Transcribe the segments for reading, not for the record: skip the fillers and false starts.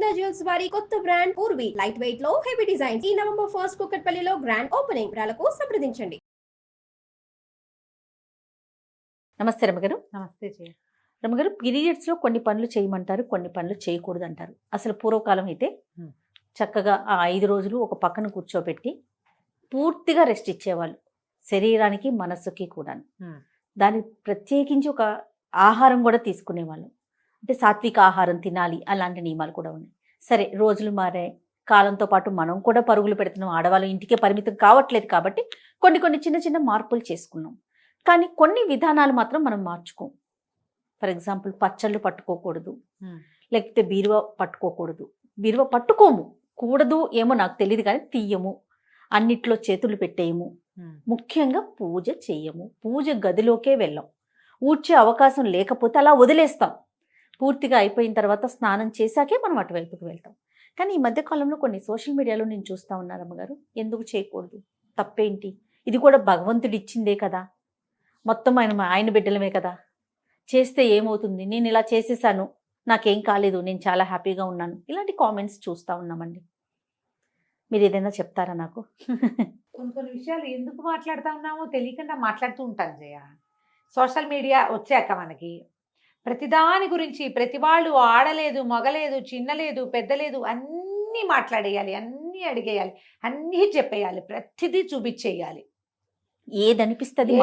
Golconda jewels వారి కొత్త brand Purvi light weight లో హెవీ డిజైన్స్ ఈ నవంబర్ 1 కుకట్పల్లిలో గ్రాండ్ ఓపెనింగ్ వివరాలకు సంప్రదించండి. నమస్తే రమగారు. నమస్తే జయ. రమగారు, పీరియడ్స్లో కొన్ని పనులు చేయమంటారు, కొన్ని పనులు చేయకూడదు అంటారు. అసలు పూర్వకాలం అయితే చక్కగా ఆ 5 రోజులు ఒక పక్కన కూర్చోబెట్టి పూర్తిగా రెస్ట్ ఇచ్చేవాళ్ళు, శరీరానికి మనస్సుకి కూడా. దాన్ని ప్రత్యేకించి ఒక ఆహారం కూడా తీసుకునేవాళ్ళు, అంటే సాత్విక ఆహారం తినాలి, అలాంటి నియమాలు కూడా ఉన్నాయి. సరే, రోజులు మారాయి, కాలంతో పాటు మనం కూడా పరుగులు పెడుతున్నాం, ఆడవాళ్ళు ఇంటికే పరిమితం కావట్లేదు కాబట్టి కొన్ని చిన్న చిన్న మార్పులు చేసుకున్నాం. కానీ కొన్ని విధానాలు మాత్రం మనం మార్చుకోం. ఫర్ ఎగ్జాంపుల్, పచ్చళ్ళు పట్టుకోకూడదు, లేకపోతే బీరువా పట్టుకోకూడదు. బీరువా పట్టుకోము, కూడదు ఏమో నాకు తెలియదు, కానీ తీయము, అన్నిట్లో చేతులు పెట్టేయము, ముఖ్యంగా పూజ చెయ్యము, పూజ గదిలోకే వెళ్ళాం. ఊడ్చే అవకాశం లేకపోతే అలా వదిలేస్తాం. పూర్తిగా అయిపోయిన తర్వాత స్నానం చేశాకే మనం అటువైపుకి వెళ్తాం. కానీ ఈ మధ్యకాలంలో కొన్ని సోషల్ మీడియాలో నేను చూస్తూ ఉన్నాను అమ్మగారు, ఎందుకు చేయకూడదు, తప్పేంటి, ఇది కూడా భగవంతుడు ఇచ్చిందే కదా, మొత్తం ఆయన బిడ్డలమే కదా, చేస్తే ఏమవుతుంది, నేను ఇలా చేసేసాను, నాకేం కాలేదు, నేను చాలా హ్యాపీగా ఉన్నాను, ఇలాంటి కామెంట్స్ చూస్తూ ఉన్నామండి. మీరు ఏదైనా చెప్తారా నాకు? కొన్ని విషయాలు ఎందుకు మాట్లాడుతూ ఉన్నామో తెలియకుండా మాట్లాడుతూ ఉంటాను జయ. సోషల్ మీడియా వచ్చాక మనకి ప్రతిదాని గురించి ప్రతి వాళ్ళు ఆడలేదు, మగలేదు, చిన్నలేదు, పెద్దలేదు, అన్నీ మాట్లాడేయాలి, అన్నీ అడిగేయాలి, అన్నీ చెప్పేయాలి, ప్రతిదీ చూపించేయాలి. ఏదనిపిస్తుంది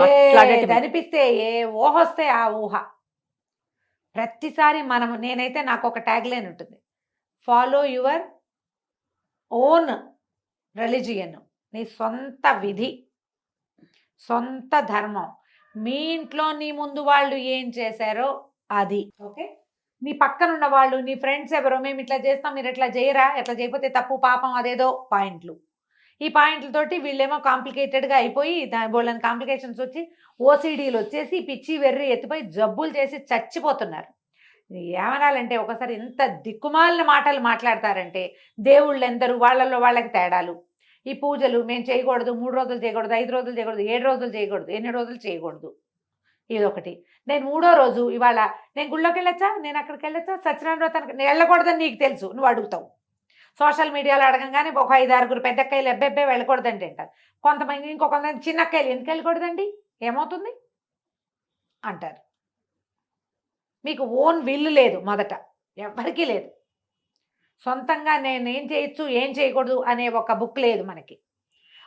అనిపిస్తే ఏ ఊహ వస్తే ఆ ఊహ ప్రతిసారి నేనైతే నాకు ఒక ట్యాగ్ లైన్ ఉంటుంది, ఫాలో యువర్ ఓన్ రిలీజియన్, నీ సొంత విధి, సొంత ధర్మం, మీ ఇంట్లో నీ ముందు వాళ్ళు ఏం చేశారో అది. ఓకే, నీ పక్కన ఉన్న వాళ్ళు, నీ ఫ్రెండ్స్ ఎవరో, మేము ఇట్లా చేస్తాం, మీరు ఎట్లా చేయరా, ఎట్లా చేయకపోతే తప్పు, పాపం, అదేదో పాయింట్లు. ఈ పాయింట్లతోటి వీళ్ళేమో కాంప్లికేటెడ్గా అయిపోయి బోళ్ళని కాంప్లికేషన్స్ వచ్చి ఓసీడీలు వచ్చేసి పిచ్చి వెర్రి ఎత్తిపోయి జబ్బులు చేసి చచ్చిపోతున్నారు. ఏమనాలంటే ఒకసారి ఎంత దిక్కుమాలిన మాటలు మాట్లాడతారంటే, దేవుళ్ళు ఎందరు, వాళ్ళల్లో వాళ్ళకి తేడాలు. ఈ పూజలు మేము చేయకూడదు, 3 రోజులు చేయకూడదు, 5 రోజులు చేయకూడదు, 7 రోజులు చేయకూడదు, 8 రోజులు చేయకూడదు, ఇదొకటి. నేను 3వ రోజు ఇవాళ నేను గుళ్ళోకి వెళ్ళొచ్చా, నేను అక్కడికి వెళ్ళొచ్చా, సత్యనారాయణ వ్రతానికి నేను వెళ్ళకూడదని నీకు తెలుసు, నువ్వు అడుగుతావు. సోషల్ మీడియాలో అడగంగానే ఒక 5-6 పెద్దక్కయ్యలు ఎబ్బెబ్బే వెళ్ళకూడదండి అంటారు. కొంతమంది ఇంకొంతమంది చిన్నక్కయ్యలు ఎందుకు వెళ్ళకూడదండి, ఏమవుతుంది అంటారు. మీకు ఓన్ విల్లు లేదు, మొదట ఎవరికీ లేదు. సొంతంగా నేను ఏం చేయొచ్చు, ఏం చేయకూడదు అనే ఒక బుక్ లేదు మనకి.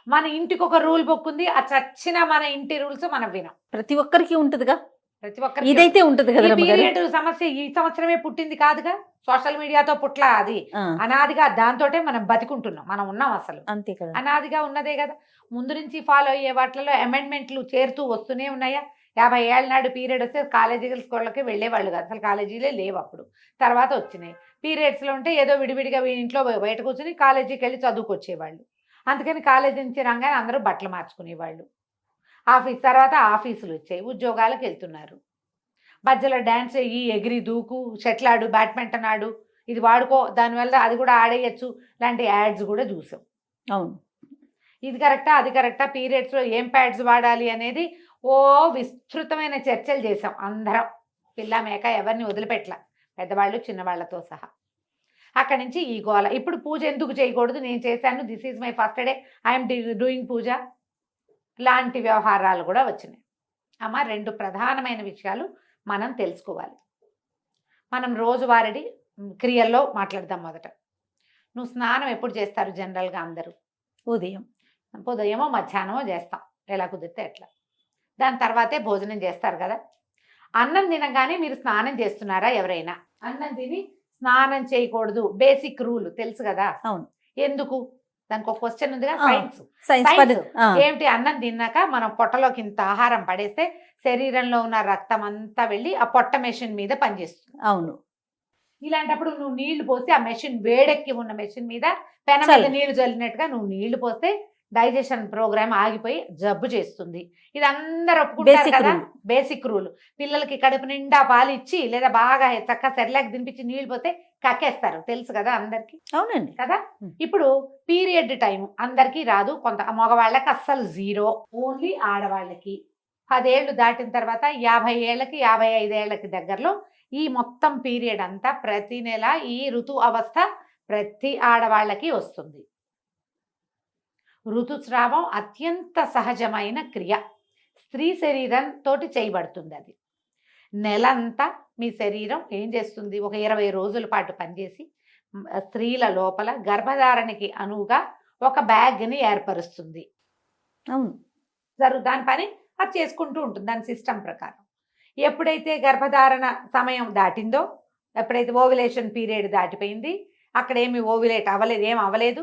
మన ఇంటికి ఒక రూల్ బుక్ ఉంది, ఆ చచ్చిన మన ఇంటి రూల్స్ మనం వినం. ప్రతి ఒక్కరికి ఉంటుందిగా, ప్రతి ఒక్కరికి ఇదైతే ఉంటుంది కదా. పీరియడ్ సమస్య ఈ సంవత్సరమే పుట్టింది కాదుగా, సోషల్ మీడియాతో పుట్ల, అది అనాదిగా దాంతోటే మనం బతికుంటున్నాం, మనం ఉన్నాం, అసలు అంతే కదా, అనాదిగా ఉన్నదే కదా. ముందు నుంచి ఫాలో అయ్యే వాటిలో అమెండ్మెంట్లు చేరుతూ వస్తూనే ఉన్నాయా. 50 ఏళ్ళ నాడు పీరియడ్ వస్తే కాలేజీ స్కూళ్ళకి వెళ్ళేవాళ్ళు కాదు, అసలు కాలేజీలే లేవు అప్పుడు, తర్వాత వచ్చినాయి. పీరియడ్స్లో ఉంటే ఏదో విడివిడిగా ఇంట్లో బయట కూర్చొని కాలేజీకి వెళ్ళి చదువుకొచ్చేవాళ్ళు. అందుకని కాలేజీ నుంచి రాగానే అందరూ బట్టలు మార్చుకునేవాళ్ళు. తర్వాత ఆఫీసులు వచ్చాయి, ఉద్యోగాలకు వెళ్తున్నారు. మధ్యలో డ్యాన్స్ అయ్యి, ఎగిరి దూకు, షటిల్ ఆడు, బ్యాడ్మింటన్ ఆడు, ఇది వాడుకో, దానివల్ల అది కూడా ఆడేయచ్చు, లాంటి యాడ్స్ కూడా చూసాం. అవును, ఇది కరెక్టా, అది కరెక్టా, పీరియడ్స్లో ఏం ప్యాడ్స్ వాడాలి అనేది విస్తృతమైన చర్చలు చేసాం అందరం, పిల్ల మేక ఎవరిని వదిలిపెట్టలా, పెద్దవాళ్ళు చిన్నవాళ్లతో సహా. అక్కడి నుంచి ఈ గోల. ఇప్పుడు పూజ ఎందుకు చేయకూడదు, నేను చేశాను, this is my first day, I'm doing puja లాంటి వ్యవహారాలు కూడా వచ్చినాయి. అమ్మ, 2 ప్రధానమైన విషయాలు మనం తెలుసుకోవాలి. మనం రోజువారీ క్రియల్లో మాట్లాడదాం. మొదట, నువ్వు స్నానం ఎప్పుడు చేస్తారు జనరల్గా అందరూ? ఉదయమో మధ్యాహ్నమో చేస్తాం, ఎలా కుదిరితే ఎట్లా. దాని తర్వాతే భోజనం చేస్తారు కదా. అన్నం తినగానే మీరు స్నానం చేస్తున్నారా ఎవరైనా? అన్నం తిని స్నానం చేయకూడదు, బేసిక్ రూల్ తెలుసు కదా. అవును, ఎందుకు? దానికి ఒక క్వశ్చన్ ఉందిగా, సైన్స్ ఏమిటి? అన్నం తిన్నాక మనం పొట్టలోకి ఇంత ఆహారం పడేస్తే శరీరంలో ఉన్న రక్తం అంతా వెళ్ళి ఆ పొట్ట మెషిన్ మీద పనిచేస్తుంది. అవును, ఇలాంటప్పుడు నువ్వు నీళ్లు పోసి ఆ మెషిన్, వేడెక్కి ఉన్న మెషిన్ మీద పెన మీద నీళ్లు చల్లినట్టుగా నువ్వు నీళ్లు పోస్తే డైజెషన్ ప్రోగ్రామ్ ఆగిపోయి జబ్బు చేస్తుంది. ఇది అందరు ఒప్పుకుంటారు కదా, బేసిక్ రూల్. పిల్లలకి కడుపు నిండా పాలు ఇచ్చి లేదా బాగా చక్కగా సెర్లాక్ తినిపించి నీళ్లు పోతే కక్కేస్తారు, తెలుసు కదా అందరికి. అవునండి కదా. ఇప్పుడు పీరియడ్ టైం అందరికీ రాదు, కొంత మగవాళ్ళకి అస్సలు 0, ఓన్లీ ఆడవాళ్ళకి. 10 ఏళ్ళు దాటిన తర్వాత 50 ఏళ్ళకి 55 ఏళ్ళకి దగ్గరలో ఈ మొత్తం పీరియడ్ అంతా ప్రతి నెల ఈ ఋతు అవస్థ ప్రతి ఆడవాళ్ళకి వస్తుంది. ఋతుస్రావం అత్యంత సహజమైన క్రియ, స్త్రీ శరీరంతో చేయబడుతుంది. అది నెలంతా మీ శరీరం ఏం చేస్తుంది, ఒక 20 రోజుల పాటు పనిచేసి స్త్రీల లోపల గర్భధారణకి అనువుగా ఒక బ్యాగ్ని ఏర్పరుస్తుంది. అవును, దాని పని అది చేసుకుంటూ ఉంటుంది దాని సిస్టమ్ ప్రకారం. ఎప్పుడైతే గర్భధారణ సమయం దాటిందో, ఎప్పుడైతే ఓవ్యులేషన్ పీరియడ్ దాటిపోయింది, అక్కడ ఏమి ఓవ్యులేట్ అవ్వలేదు, ఏం అవ్వలేదు,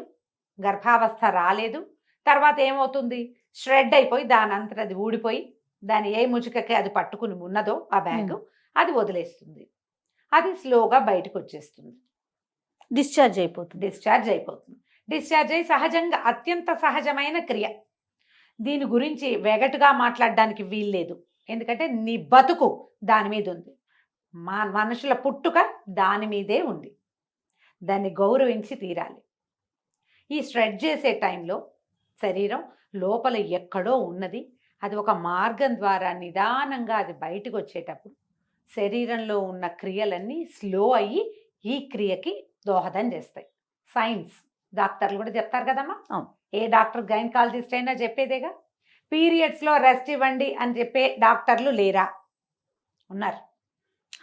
గర్భావస్థ రాలేదు, తర్వాత ఏమవుతుంది, షెడ్ అయిపోయి దాని అంతట అది ఊడిపోయి దాని ఏ ముచుకకి అది పట్టుకుని ఉన్నదో ఆ బ్యాగ్ అది వదిలేస్తుంది. అది స్లోగా బయటకు వచ్చేస్తుంది, డిశ్చార్జ్ అయిపోతుంది. డిశ్చార్జ్ అయ్యి సహజంగా అత్యంత సహజమైన క్రియ. దీని గురించి వెగటుగా మాట్లాడడానికి వీల్లేదు, ఎందుకంటే నీ బతుకు దాని మీద ఉంది, మనుషుల పుట్టుక దాని మీదే ఉంది, దాన్ని గౌరవించి తీరాలి. ఈ షెడ్ చేసే టైంలో శరీరం లోపల ఎక్కడో ఉన్నది, అది ఒక మార్గం ద్వారా నిదానంగా అది బయటకు వచ్చేటప్పుడు శరీరంలో ఉన్న క్రియలన్నీ స్లో అయ్యి ఈ క్రియకి దోహదం చేస్తాయి. సైన్స్ డాక్టర్లు కూడా చెప్తారు కదమ్మా, ఏ డాక్టర్ గైనకాలజిస్ట్ అయినా చెప్పేదేగా. పీరియడ్స్లో రెస్ట్ ఇవ్వండి అని చెప్పే డాక్టర్లు లేరా? ఉన్నారు,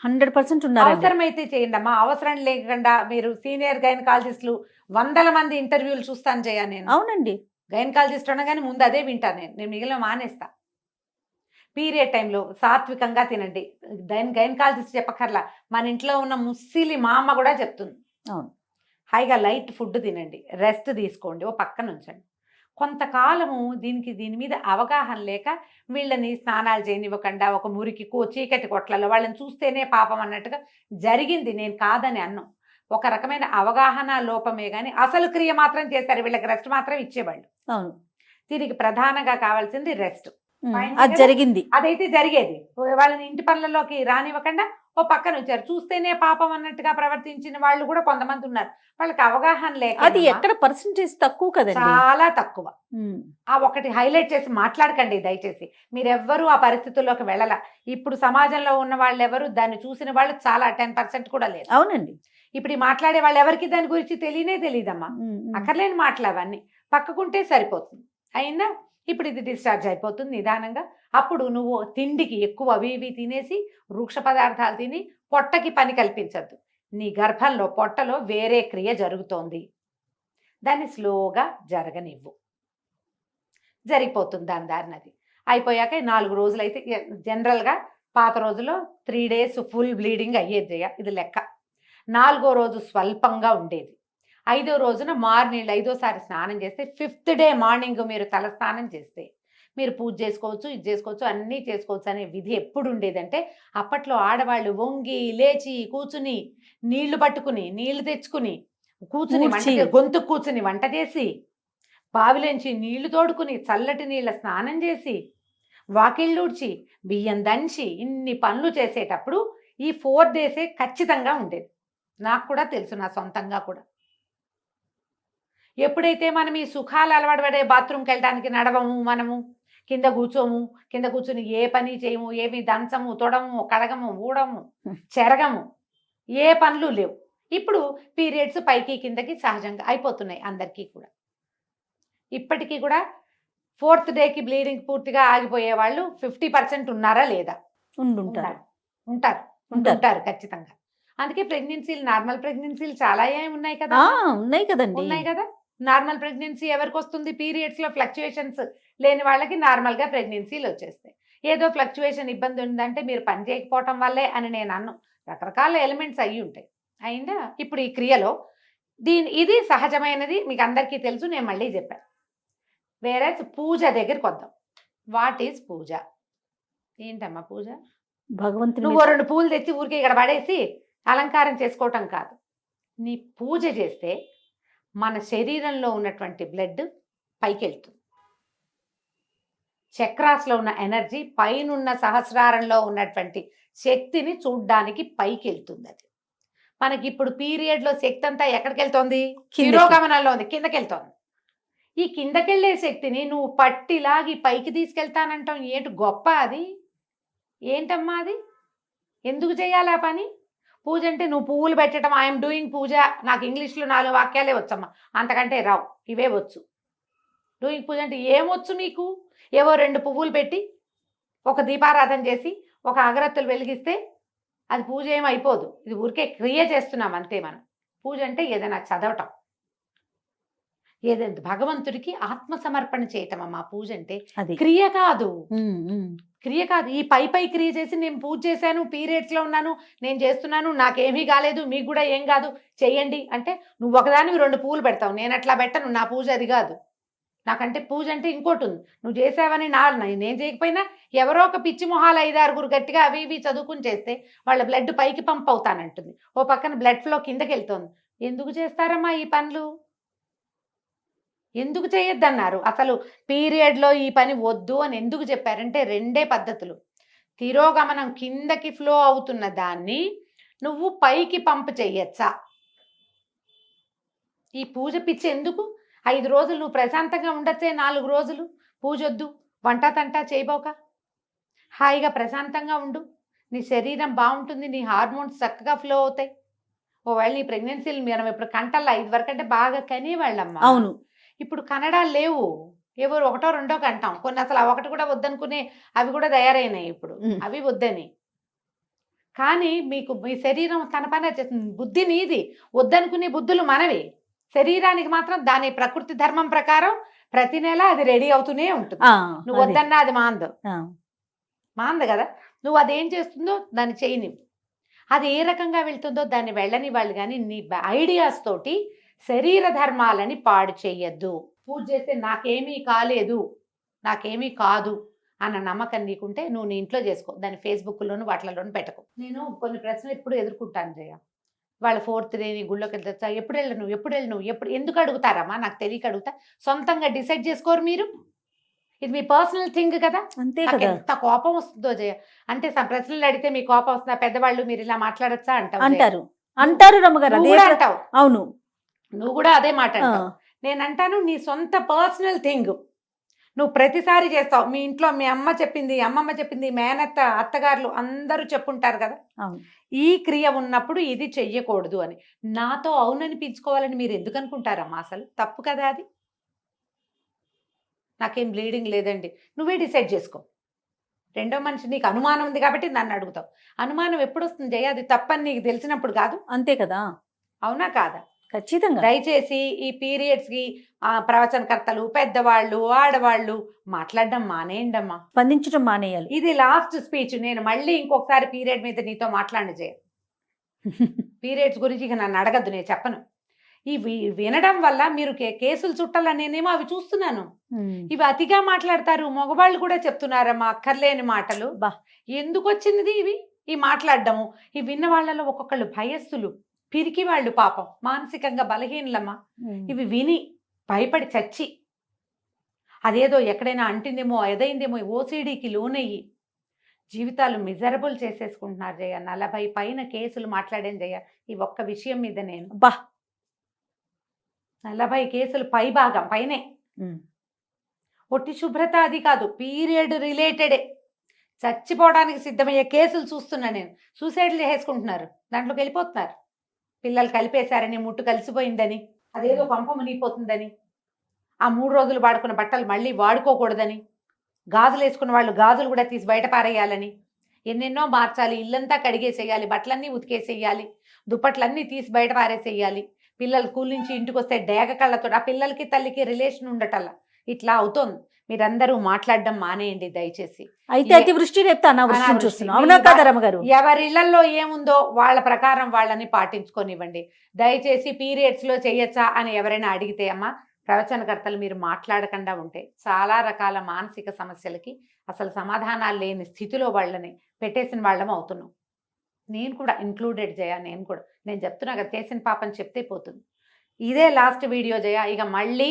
100% ఉన్నారు. అవసరమైతే చేయండి అమ్మా, అవసరం లేకుండా మీరు సీనియర్ గైనకాలజిస్టులు 100 మంది ఇంటర్వ్యూలు చూస్తాను చేయా నేను. అవునండి, గైనకాలజిస్ట్ అనగానే ముందు అదే వింటాను నేను మిగిలిన మానేస్తా. పీరియడ్ టైంలో సాత్వికంగా తినండి, గైనకాలజిస్ట్ చెప్పకర్లా, మన ఇంట్లో ఉన్న ముస్సిలి మా అమ్మ కూడా చెప్తుంది. అవును, హాయిగా లైట్ ఫుడ్ తినండి, రెస్ట్ తీసుకోండి, ఓ పక్కన ఉంచండి. కొంతకాలము దీని మీద అవగాహన లేక వీళ్ళని స్నానాలు చేయనివ్వకుండా ఒక మురికి చీకటి కొట్లలో వాళ్ళని చూస్తేనే పాపం అన్నట్టుగా జరిగింది. నేను కాదని అన్నం, ఒక రకమైన అవగాహన లోపమే కానీ అసలు క్రియ మాత్రం చేశారు, వీళ్ళకి రెస్ట్ మాత్రం ఇచ్చేవాళ్ళు. అవును, దీనికి ప్రధానంగా కావాల్సింది రెస్ట్. అది జరిగింది, అదైతే జరిగేది. వాళ్ళని ఇంటి పనులలోకి రానివ్వకుండా ఓ పక్కన వచ్చారు, చూస్తేనే పాపం అన్నట్టుగా ప్రవర్తించిన వాళ్ళు కూడా కొంతమంది ఉన్నారు. వాళ్ళకి అవగాహన లేక, అది ఎక్కడ పర్సెంటేజ్ తక్కువ కదండి, చాలా తక్కువ. ఆ ఒకటి హైలైట్ చేసి మాట్లాడకండి దయచేసి, మీరెవ్వరూ ఆ పరిస్థితుల్లోకి వెళ్ళాల. ఇప్పుడు సమాజంలో ఉన్న వాళ్ళు ఎవరు దాన్ని చూసిన వాళ్ళు చాలా 10% కూడా లేదు. అవునండి, ఇప్పుడు మాట్లాడే వాళ్ళు ఎవరికి దాని గురించి తెలియదమ్మా. అక్కర్లేని మాటలు అవన్నీ పక్కకుంటే సరిపోతుంది. అయినా ఇప్పుడు ఇది డిశ్చార్జ్ అయిపోతుంది నిదానంగా. అప్పుడు నువ్వు తిండికి ఎక్కువ అవి ఇవి తినేసి వృక్ష పదార్థాలు తిని పొట్టకి పని కల్పించద్దు. నీ గర్భంలో పొట్టలో వేరే క్రియ జరుగుతోంది, దాన్ని స్లోగా జరగనివ్వు, జరిగిపోతుంది దాని దారినది. అయిపోయాక 4 రోజులు అయితే జనరల్గా పాత రోజుల్లో 3 days ఫుల్ బ్లీడింగ్ అయ్యేది, ఇది లెక్క. 4వ రోజు స్వల్పంగా ఉండేది, 5వ రోజున మార్నింగ్ 5వసారి స్నానం చేస్తే 5th day మార్నింగ్ మీరు తల స్నానం చేస్తే మీరు పూజ చేసుకోవచ్చు, ఇది చేసుకోవచ్చు, అన్నీ చేసుకోవచ్చు అనే విధి ఎప్పుడు ఉండేదంటే, అప్పట్లో ఆడవాళ్ళు వంగి లేచి కూర్చుని నీళ్లు పట్టుకుని నీళ్లు తెచ్చుకుని కూర్చుని గొంతు కూర్చుని వంట చేసి బావిలోంచి నీళ్లు తోడుకుని చల్లటి నీళ్ళ స్నానం చేసి వాకిళ్ళూడ్చి బియ్యం దంచి ఇన్ని పనులు చేసేటప్పుడు ఈ 4 days ఖచ్చితంగా ఉండేది. నాకు కూడా తెలుసు, నా సొంతంగా కూడా. ఎప్పుడైతే మనం ఈ సుఖాలు అలవాటు పడే బాత్రూమ్కి వెళ్ళడానికి నడవము, మనము కింద కూర్చొని ఏ పని చేయము, ఏమి దంచము, తొడము, కడగము, ఊడము, చెరగము, ఏ పనులు లేవు. ఇప్పుడు పీరియడ్స్ పైకి కిందకి సహజంగా అయిపోతున్నాయి అందరికీ కూడా. ఇప్పటికీ కూడా 4th dayకి బ్లీడింగ్ పూర్తిగా ఆగిపోయే వాళ్ళు 50% ఉన్నారా లేదా? ఉంటారు ఖచ్చితంగా. అందుకే ప్రెగ్నెన్సీలు, నార్మల్ ప్రెగ్నెన్సీలు చాలా ఉన్నాయి కదా, ఉన్నాయి కదా. నార్మల్ ప్రెగ్నెన్సీ ఎవరికి వస్తుంది? పీరియడ్స్లో ఫ్లక్చుయేషన్స్ లేని వాళ్ళకి నార్మల్గా ప్రెగ్నెన్సీలు వచ్చేస్తాయి. ఏదో ఫ్లక్చుయేషన్ ఇబ్బంది ఉందంటే మీరు పని చేయకపోవటం వల్లే అని నేను అన్ను, రకరకాల ఎలిమెంట్స్ అయ్యి ఉంటాయి. అయినా ఇప్పుడు ఈ క్రియలో ఇది సహజమైనది, మీకు అందరికీ తెలుసు, నేను మళ్ళీ చెప్పాను. వేరే పూజ దగ్గరికి వద్దాం. వాట్ ఈజ్ పూజ? ఏంటమ్మా పూజ? భగవంతుడు నువ్వు 2 పూలు తెచ్చి ఊరికి ఇక్కడ పడేసి అలంకారం చేసుకోవటం కాదు. నీ పూజ చేస్తే మన శరీరంలో ఉన్నటువంటి బ్లడ్ పైకి వెళ్తుంది, చక్రాస్లో ఉన్న ఎనర్జీ పైనున్న సహస్రారంలో ఉన్నటువంటి శక్తిని చూడ్డానికి పైకి వెళ్తుంది. అది మనకి ఇప్పుడు పీరియడ్లో శక్తి అంతా ఎక్కడికి వెళ్తోంది? తిరోగమనంలో ఉంది, కిందకి వెళ్తోంది. ఈ కిందకెళ్ళే శక్తిని నువ్వు పట్టిలాగి పైకి తీసుకెళ్తానంటాం, ఏంటి గొప్ప అది? ఏంటమ్మా అది? ఎందుకు చేయాలి ఆ పని? పూజ అంటే నువ్వు పువ్వులు పెట్టడం, ఐఎమ్ డూయింగ్ పూజ, నాకు ఇంగ్లీష్లో 4 వాక్యాలే వచ్చమ్మా, అంతకంటే రావు, ఇవే వచ్చు. డూయింగ్ పూజ అంటే ఏమొచ్చు మీకు? ఏవో 2 పువ్వులు పెట్టి ఒక దీపారాధన చేసి ఒక అగరత్తులు వెలిగిస్తే అది పూజ ఏం అయిపోదు. ఇది ఊరికే క్రియ చేస్తున్నాం అంతే. మనం పూజ అంటే ఏదైనా చదవటం, ఏదైనా భగవంతుడికి ఆత్మ సమర్పణ చేయటం అమ్మా పూజ అంటే. అది క్రియ కాదు, ఉమ్. క్రియ కాదు. ఈ పై క్రియ చేసి నేను పూజ చేశాను, పీరియడ్స్లో ఉన్నాను, నేను చేస్తున్నాను, నాకేమీ కాలేదు, మీకు కూడా ఏం కాదు, చెయ్యండి అంటే నువ్వు ఒకదానివి 2 పువ్వులు పెడతావు. నేను అట్లా పెట్టను, నా పూజ అది కాదు. నాకంటే పూజ అంటే ఇంకోటి ఉంది. నువ్వు చేసావని నేను చేయకపోయినా ఎవరో ఒక పిచ్చి మొహాలు 5-6 గట్టిగా అవి ఇవి చదువుకుని చేస్తే వాళ్ళ బ్లడ్ పైకి పంప్ అవుతానంటుంది, ఓ పక్కన బ్లడ్ ఫ్లో కిందకి వెళ్తుంది. ఎందుకు చేస్తారమ్మా ఈ పనులు? ఎందుకు చేయొద్దన్నారు? అసలు పీరియడ్లో ఈ పని వద్దు అని ఎందుకు చెప్పారంటే 2 పద్ధతులు. తిరోగమనం కిందకి ఫ్లో అవుతున్న దాన్ని నువ్వు పైకి పంప్ చెయ్యొచ్చా? ఈ పూజ పిచ్చి ఎందుకు? 5 రోజులు నువ్వు ప్రశాంతంగా ఉండొచ్చే, 4 రోజులు పూజొద్దు, వంట తంట చేయబోక హాయిగా ప్రశాంతంగా ఉండు, నీ శరీరం బాగుంటుంది, నీ హార్మోన్స్ చక్కగా ఫ్లో అవుతాయి. ఓవేళ నీ ప్రెగ్నెన్సీలు మనం ఇప్పుడు కంటల్లో 5 వరకు అంటే బాగా కనేవాళ్ళమ్మా. అవును. ఇప్పుడు కనడాలు లేవు, ఎవరు 1, 2 కంటాం. కొన్ని అసలు 1 కూడా వద్దనుకునే అవి కూడా తయారైనాయి ఇప్పుడు, అవి వద్దని. కానీ మీకు మీ శరీరం తన పని చేస్తుంది. బుద్ధి నీది, వద్దనుకునే బుద్ధులు మనవి. శరీరానికి మాత్రం దాని ప్రకృతి ధర్మం ప్రకారం ప్రతి నెల అది రెడీ అవుతూనే ఉంటుంది. నువ్వు వద్దన్నా అది మాంద కదా. నువ్వు అదేం చేస్తుందో దాన్ని చేయని, అది ఏ రకంగా వెళ్తుందో దాన్ని వెళ్ళని వాళ్ళు. కానీ నీ ఐడియాస్ తోటి శరీర ధర్మాలని పాడు చెయ్యొద్దు. పూజ చేస్తే నాకేమీ కాలేదు, నాకేమీ కాదు అన్న నమ్మకం నీకుంటే నువ్వు నీ ఇంట్లో చేసుకో, దాన్ని ఫేస్బుక్లోను వాటిలోనూ పెట్టకు. నేను కొన్ని ప్రశ్నలు ఎప్పుడు ఎదుర్కొంటాను జయ. వాళ్ళ 4th డే గుళ్ళోకి వెళ్తా, ఎప్పుడు వెళ్ళను, ఎందుకు అడుగుతారమ్మా? నాకు తెలియక అడుగుతా. సొంతంగా డిసైడ్ చేసుకోరు మీరు. ఇది మీ పర్సనల్ థింగ్ కదా. అంతే నాకు కదా. ఎంత కోపం వస్తుందో జయ. అంటే ప్రశ్నలు అడిగితే మీ కోపం వస్తుందా? పెద్దవాళ్ళు మీరు ఇలా మాట్లాడచ్చా అంటారు రమ్మగారు. నువ్వు కూడా అంటావు. అవును, నువ్వు కూడా అదే మాట అంటావు. నేను అంటాను నీ సొంత పర్సనల్ థింగ్ నువ్వు ప్రతిసారి చేస్తావు. మీ ఇంట్లో మీ అమ్మ చెప్పింది, అమ్మమ్మ చెప్పింది, మేనత్త, అత్తగారులు అందరూ చెప్పుంటారు కదా, ఈ క్రియ ఉన్నప్పుడు ఇది చెయ్యకూడదు అని. నాతో అవుననిపించుకోవాలని మీరు ఎందుకు అనుకుంటారమ్మా? అసలు తప్పు కదా అది. నాకేం బ్లీడింగ్ లేదండి, నువ్వే డిసైడ్ చేసుకో. రెండో మనిషి నీకు అనుమానం ఉంది కాబట్టి నన్ను అడుగుతావు. అనుమానం ఎప్పుడు వస్తుంది జయ? అది తప్పని నీకు తెలిసినప్పుడు కాదు. అంతే కదా. అవునా కాదా? ఖచ్చితంగా. దయచేసి ఈ పీరియడ్స్కి ప్రవచనకర్తలు, పెద్దవాళ్ళు, ఆడవాళ్ళు మాట్లాడడం మానేయండమ్మా, స్పందించడం మానేయాలి. ఇది లాస్ట్ స్పీచ్. నేను మళ్ళీ ఇంకొకసారి పీరియడ్ మీద నీతో మాట్లాడి చేయ. పీరియడ్స్ గురించి ఇక నన్ను అడగద్దు, నేను చెప్పను. ఇవి వినడం వల్ల మీరు కేసులు చుట్టాలనేనేమో అవి చూస్తున్నాను. ఇవి అతిగా మాట్లాడతారు. మగవాళ్ళు కూడా చెప్తున్నారమ్మా అక్కర్లేని మాటలు. ఎందుకు వచ్చింది ఇవి ఈ మాట్లాడడము? ఇవి విన్న వాళ్ళలో ఒక్కొక్కళ్ళు భయస్థులు, పిరికి వాళ్ళు, పాపం మానసికంగా బలహీనలమ్మా. ఇవి విని భయపడి చచ్చి అదేదో ఎక్కడైనా అంటిందేమో, ఏదైందేమో, ఓసిడీకి లోనయ్యి జీవితాలు మిజరబుల్ చేసేసుకుంటున్నారు జయ. 40 పైన కేసులు మాట్లాడాను జయ ఈ ఒక్క విషయం మీద. నేను 40 కేసులు భాగం పైనే. ఒట్టి శుభ్రత అది కాదు, పీరియడ్ రిలేటెడే చచ్చిపోవడానికి సిద్ధమయ్యే కేసులు చూస్తున్నా నేను. సూసైడ్లు చేసుకుంటున్నారు, దాంట్లోకి వెళ్ళిపోతున్నారు. పిల్లలు కలిపేశారని, ముట్టు కలిసిపోయిందని, అదేదో పంప మునిగిపోతుందని, ఆ 3 రోజులు వాడుకున్న బట్టలు మళ్ళీ వాడుకోకూడదని, గాజులు వేసుకున్న వాళ్ళు గాజులు కూడా తీసి బయట పారేయాలని, ఎన్నెన్నో మార్చాలి, ఇల్లంతా కడిగేసేయాలి, బట్టలన్నీ ఉతికేసేయాలి, దుప్పట్లన్నీ తీసి బయట పారేసేయాలి, పిల్లలు స్కూల్ నుంచి ఇంటికి వస్తే డేగ కళ్ళతో ఆ పిల్లలకి తల్లికి రిలేషన్ ఉండటల్లా ఇట్లా అవుతోంది. మీరందరూ మాట్లాడడం మానేయండి దయచేసి. అయితే అతివృష్టి రేపు అనావృష్టి చూస్తున్నాం. అవునా కదా రమ్మగారు? ఎవరి ఇళ్లలో ఏముందో వాళ్ళ ప్రకారం వాళ్ళని పాటించుకొనివ్వండి దయచేసి. పీరియడ్స్లో చేయొచ్చా అని ఎవరైనా అడిగితే అమ్మా, ప్రవచనకర్తలు మీరు మాట్లాడకుండా ఉంటే చాలా రకాల మానసిక సమస్యలకి అసలు సమాధానాలు లేని స్థితిలో వాళ్ళని పెట్టేసిన వాళ్ళం అవుతున్నాం. నేను కూడా ఇంక్లూడెడ్ జయ. నేను చెప్తున్నా కదా, చేసిన పాపని చెప్తే పోతుంది. ఇదే లాస్ట్ వీడియో జయ. ఇక మళ్ళీ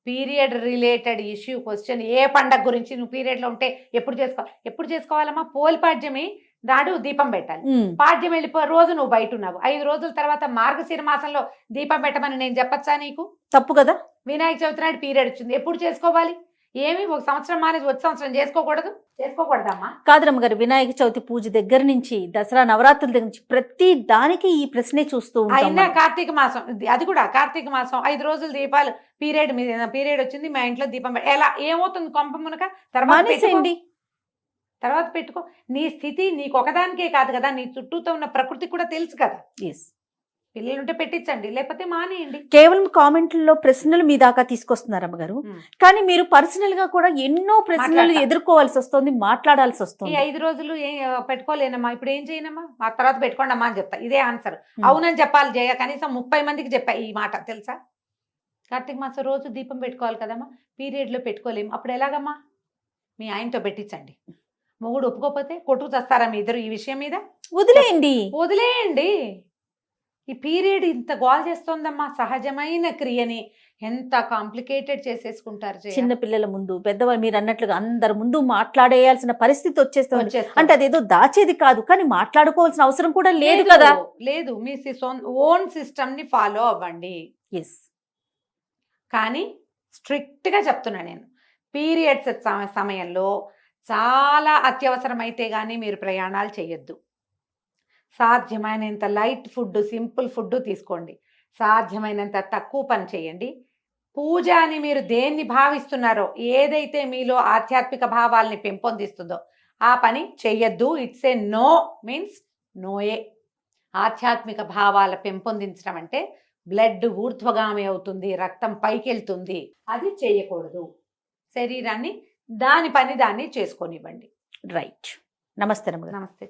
పీరియడ్ రిలేటెడ్ ఇష్యూ క్వశ్చన్, ఏ పండగ గురించి నువ్వు పీరియడ్లో ఉంటే ఎప్పుడు చేసుకోవాలమ్మా? పోలిపాడ్యమి నాడు దీపం పెట్టాలి. పాడ్యం వెళ్ళిపో రోజు నువ్వు బయట ఉన్నావు, 5 రోజుల తర్వాత మార్గశిర మాసంలో దీపం పెట్టమని నేను చెప్పచ్చా నీకు? తప్పు కదా. వినాయక చవితి నాడు పీరియడ్ వచ్చింది, ఎప్పుడు చేసుకోవాలి? ఏమి ఒక సంవత్సరం మానేసి వచ్చే సంవత్సరం చేసుకోకూడదమ్మా. కాదు రమ్మగారు, వినాయక చవితి పూజ దగ్గర నుంచి దసరా నవరాత్రుల దగ్గర నుంచి ప్రతి దానికి ఈ ప్రశ్నే చూస్తూ ఉంటాం అయినా మనం. కార్తీక మాసం, అది కూడా కార్తీక మాసం 5 రోజులు దీపాలు పీరియడ్ వచ్చింది మా ఇంట్లో దీపం ఎలా ఏమవుతుంది కొంప మునక మానేసేయండి. తర్వాత పెట్టుకో. నీ స్థితి నీకు ఒకదానికే కాదు కదా, నీ చుట్టూతో ఉన్న ప్రకృతి కూడా తెలుసు కదా. ఎస్, పిల్లలుంటే పెట్టించండి, లేకపోతే మానేయండి. కేవలం కామెంట్లలో ప్రశ్నలు మీ దాకా తీసుకొస్తున్నారు అమ్మగారు, కానీ మీరు పర్సనల్ గా కూడా ఎన్నో ప్రశ్నలు మాట్లాడతా. ఎదుర్కోవాల్సి వస్తుంది, మాట్లాడాల్సి ఈ వస్తుంది. 5 రోజులు పెట్టుకోలేనమ్మా, ఇప్పుడు ఏం చేయనమ్మా, ఆ తర్వాత పెట్టుకోండి అమ్మా అని చెప్తా. ఇదే ఆన్సర్. అవునని చెప్పాలి జయ, కనీసం 30 మందికి చెప్పా ఈ మాట, తెలుసా? కార్తీక మాసం రోజు దీపం పెట్టుకోవాలి కదమ్మా, పీరియడ్ లో పెట్టుకోలేము, అప్పుడు ఎలాగమ్మా? మీ ఆయనతో పెట్టించండి. మొగుడు ఒప్పుకోకపోతే కొట్టుకు చేస్తారా మీ ఇద్దరు ఈ విషయం మీద? వదిలేయండి. ఈ పీరియడ్ ఇంత గోల్ చేస్తోందమ్మా, సహజమైన క్రియని ఎంత కాంప్లికేటెడ్ చేసేసుకుంటారు. చిన్న పిల్లల ముందు, పెద్దవాళ్ళు మీరు అన్నట్లుగా అందరి ముందు మాట్లాడేయాల్సిన పరిస్థితి వచ్చేస్తుంది. అంటే అదేదో దాచేది కాదు, కానీ మాట్లాడుకోవాల్సిన అవసరం కూడా లేదు కదా. లేదు, మీ ఓన్ సిస్టమ్ ని ఫాలో అవ్వండి. ఎస్, కానీ స్ట్రిక్ట్ గా చెప్తున్నా నేను, పీరియడ్స్ సమయంలో చాలా అత్యవసరమైతే గానీ మీరు ప్రయాణాలు చేయొద్దు. సాధ్యమైనంత లైట్ ఫుడ్, సింపుల్ ఫుడ్ తీసుకోండి. సాధ్యమైనంత తక్కువ పని చేయండి. పూజ అని మీరు దేన్ని భావిస్తున్నారో, ఏదైతే మీలో ఆధ్యాత్మిక భావాల్ని పెంపొందిస్తుందో ఆ పని చెయ్యొద్దు. ఇట్స్ ఏ నో మీన్స్ నోయే. ఆధ్యాత్మిక భావాల పెంపొందించడం అంటే బ్లడ్ ఊర్ధ్వగామి అవుతుంది, రక్తం పైకి వెళ్తుంది, అది చేయకూడదు. శరీరాన్ని దాని పని దాన్ని చేసుకోనివ్వండి. రైట్. నమస్తే. నమస్తే.